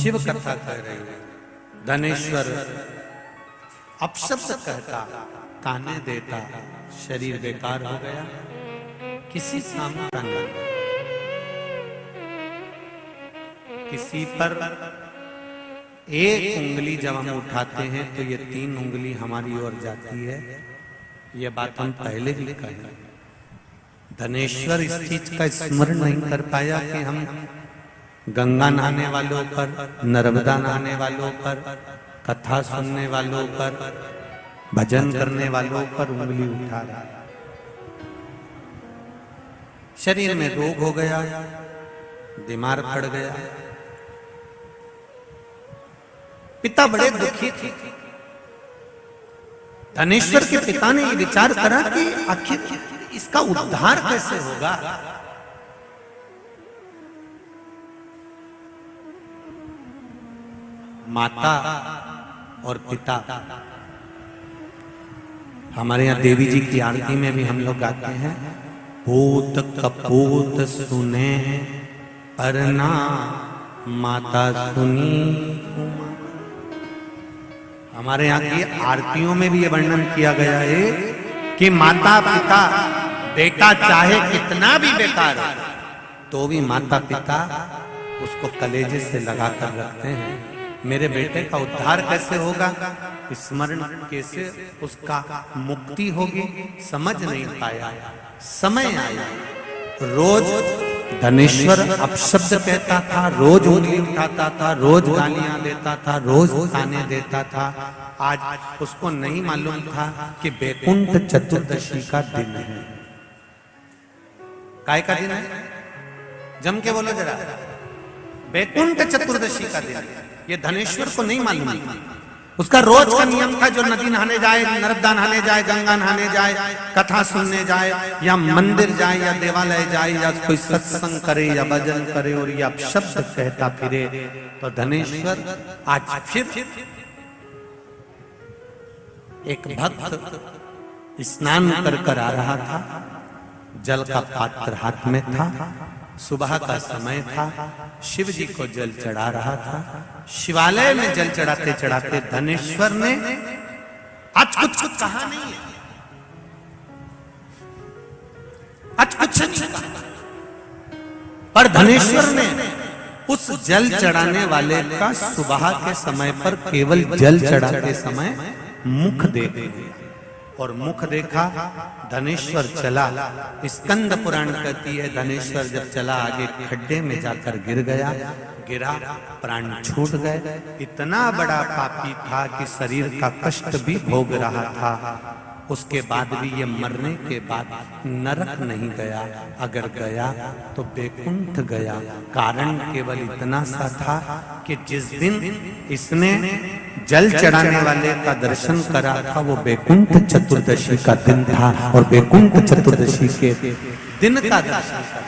शिव कथा कह रही है। धनेश्वर अपशब्द कहता, ताने देता, शरीर बेकार हो गया, किसी काम का नहीं। किसी पर एक उंगली जब हम उठाते हैं तो ये 3 उंगली हमारी ओर जाती है। ये बात हम पहले भी कहे। धनेश्वर इस चीज का स्मरण नहीं कर पाया कि हम गंगा नहाने वालों पर, नर्मदा नहाने वालों पर, कथा सुनने वालों पर, भजन करने वालों पर उंगली उठा रहा। शरीर में रोग हो गया, बीमार पड़ गया। पिता बड़े दुखी थे। धनेश्वर के पिता ने ये विचार करा कि आखिर इसका उद्धार कैसे होगा। माता और पिता, हमारे यहाँ देवी जी की आरती में भी हम लोग गाते हैं, पूत कपूत सुने पर ना माता सुनी। हमारे यहाँ की आरतियों में भी ये वर्णन किया गया है कि माता पिता, बेटा चाहे कितना भी बेकार हो तो भी माता पिता उसको कलेजे से लगाकर रखते हैं। मेरे बेटे का उद्धार कैसे होगा, स्मरण कैसे उसका मुक्ति होगी, समझ नहीं पाया। समय आया, रोज धनेश्वर अपशब्द कहता था, रोज उंगली उठाता था, रोज गालियां देता था, रोज ताने देता था। आज उसको नहीं मालूम था कि बैकुंठ चतुर्दशी का दिन है। काय का दिन है? जम के बोलो जरा। बैकुंठ चतुर्दशी का दिन है। ये धनेश्वर को नहीं मालूम था। उसका रोज का नियम था, जो नदी नहाने जाए, नर्मदा नहाने जाए, गंगा नहाने जाए, कथा सुनने जाए, या मंदिर जाए, या देवालय जाए, या कोई सत्संग करे, या भजन करे, और या शब्द कहता फिरे। तो धनेश्वर आज फिर एक भक्त स्नान कर आ रहा था, जल का पात्र हाथ में था, सुबह का समय था, शिव जी को जल चढ़ा रहा था। शिवालय में जल चढ़ाते चढ़ाते धनेश्वर ने आज कुछ कहा नहीं है, आज कुछ नहीं कहा, पर धनेश्वर ने उस जल चढ़ाने वाले का सुबह के समय पर केवल जल चढ़ाते समय मुख देख लिया। और मुख देखा, धनेश्वर चला। स्कंद पुराण कहती है धनेश्वर जब चला आगे खड्डे में जाकर गिर गया, गिरा, प्राण छूट गए। इतना बड़ा पापी था कि शरीर का कष्ट भी भोग रहा था। उसके बाद भी ये मरने के बाद नरक नहीं गया, अगर गया तो बैकुंठ गया। कारण केवल इतना सा था कि जिस दिन इसने जल चढ़ाने वाले का दर्शन करा था वो बैकुंठ चतुर्दशी का दिन था, और बैकुंठ चतुर्दशी के दिन का दर्शन करा।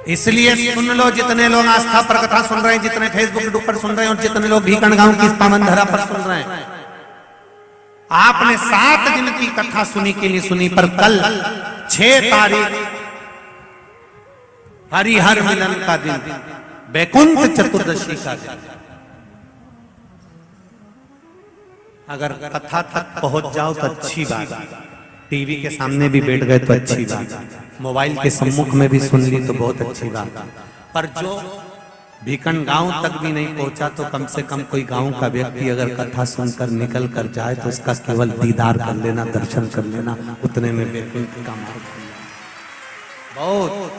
इसलिए सुन लो, जितने लोग आस्था पर कथा सुन रहे हैं, जितने फेसबुक पर सुन रहे हैं, और जितने लोग भीकण गांव की इस पावन धरा पर सुन रहे हैं, आपने 7 दिन की कथा सुनी के लिए सुनी, पर कल 6 तारीख हरिहर मिलन का दिन, बैकुंठ चतुर्दशी का दिन। अगर कथा तक पहुंच जाओ तो अच्छी बात, टीवी के सामने भी बैठ गए तो अच्छी बात, मोबाइल के सम्मुख में भी सुन ली तो बहुत अच्छी बात। पर जो भीकन गांव तक भी नहीं पहुंचा तो कम से कम कोई गांव का व्यक्ति अगर कथा सुनकर निकल कर जाए तो उसका केवल दीदार कर लेना, दर्शन कर लेना, उतने में बैकुंठ का मार्ग बहुत।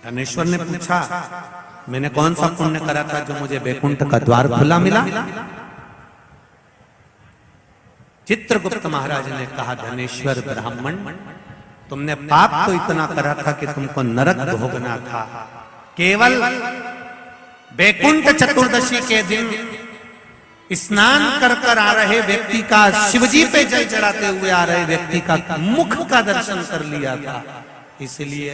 धनेश्वर ने पूछा, मैंने कौन सा पुण्य करा था जो मुझे बैकुंठ का द्वार खुला मिला? चित्रगुप्त महाराज ने कहा, धनेश्वर ब्राह्मण, तुमने पाप तो इतना करा था कि तुमको नरक भोगना था। केवल बैकुंठ चतुर्दशी के दिन स्नान कर आ रहे व्यक्ति का, शिवजी पे जल चढ़ाते हुए आ रहे व्यक्ति का मुख का दर्शन कर लिया था। इसलिए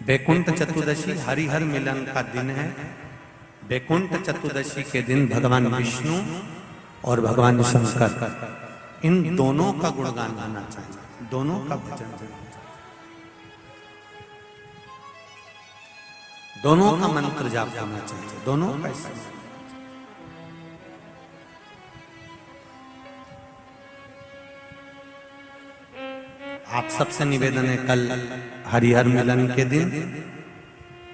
बैकुंठ चतुर्दशी हरिहर मिलन का दिन है। बैकुंठ चतुर्दशी के दिन भगवान विष्णु और भगवान शंकर, इन दोनों का गुणगान गाना चाहिए, दोनों का भजन। दोनों का मंत्र जाप होना चाहिए, दोनों का इस्तेमाल। आप सबसे निवेदन है, कल हरिहर मिलन के दिन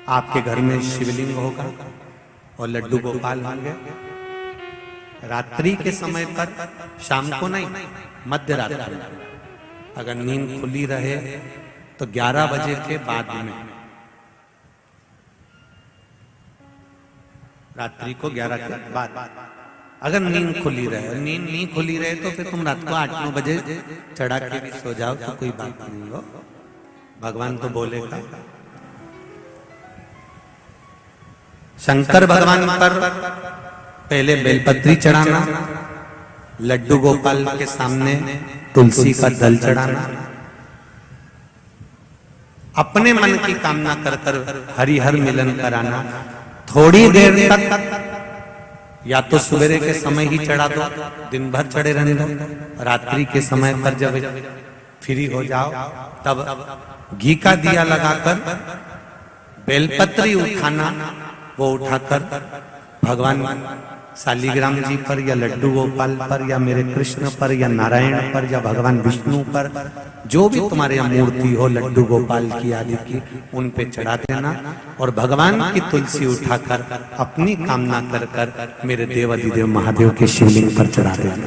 आपके घर में शिवलिंग होगा और लड्डू गोपाल होंगे। रात्रि के समय पर, शाम को नहीं, मध्य रात्रि, अगर नींद खुली रहे तो 11 बजे के बाद में, रात्रि को 11 के बाद अगर नींद खुली रहे, नींद नहीं खुली रहे तो फिर तुम रात को 8-9 बजे चढ़ा के भी सो जाओ तो कोई बात नहीं हो, भगवान तो बोलेगा। शंकर भगवान पर पहले बेलपत्री चढ़ाना, लड्डू गोपाल के सामने तुलसी का दल चढ़ाना, अपने मन की कामना कर कर हरिहर मिलन कराना। थोड़ी देर तक या तो सवेरे के समय ही चढ़ा दो, दिन भर चढ़े रहने दो, रात्रि के समय पर जब फ्री हो जाओ तब घी का दिया लगाकर बेलपत्री उठाना, वो उठाकर भगवान शालिग्राम जी पर या लड्डू गोपाल पर या मेरे कृष्ण पर या नारायण पर या भगवान विष्णु पर, जो भी तुम्हारे यहाँ मूर्ति हो लड्डू गोपाल की आदि की, उन पे चढ़ा देना और भगवान की तुलसी उठाकर अपनी कामना कर कर मेरे देव अधिदेव महादेव के शिवलिंग पर चढ़ा देना।